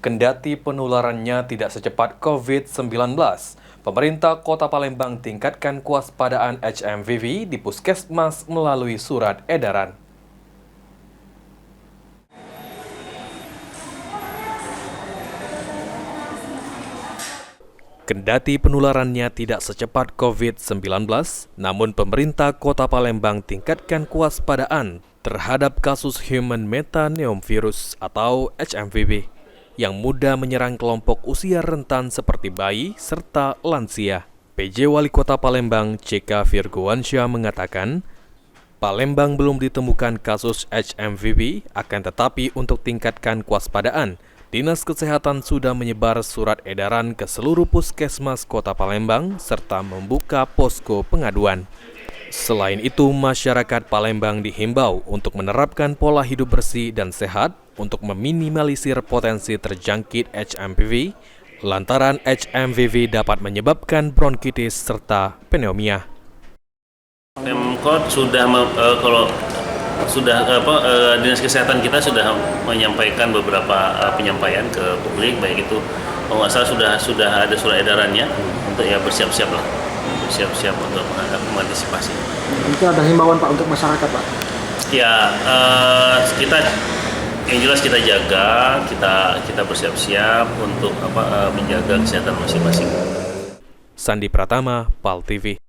Kendati penularannya tidak secepat COVID-19, pemerintah Kota Palembang tingkatkan kewaspadaan HMPV di Puskesmas melalui surat edaran. Kendati penularannya tidak secepat COVID-19, namun pemerintah Kota Palembang tingkatkan kewaspadaan terhadap kasus Human Metapneumovirus atau HMPV yang mudah menyerang kelompok usia rentan seperti bayi serta lansia. PJ Wali Kota Palembang, CK Virgowansyah mengatakan, Palembang belum ditemukan kasus HMPV, akan tetapi untuk tingkatkan kewaspadaan, Dinas Kesehatan sudah menyebar surat edaran ke seluruh puskesmas Kota Palembang serta membuka posko pengaduan. Selain itu, masyarakat Palembang dihimbau untuk menerapkan pola hidup bersih dan sehat untuk meminimalisir potensi terjangkit HMPV, lantaran HMPV dapat menyebabkan bronkitis serta pneumonia. Pemkot Dinas Kesehatan kita sudah menyampaikan beberapa penyampaian ke publik, baik itu kalau nggak salah sudah ada surat edarannya untuk ya bersiap-siap untuk mengantisipasi. Itu ada himbauan Pak untuk masyarakat Pak? Ya, yang jelas kita jaga, kita bersiap-siap untuk menjaga kesehatan masing-masing. Sandi Pratama, PAL TV.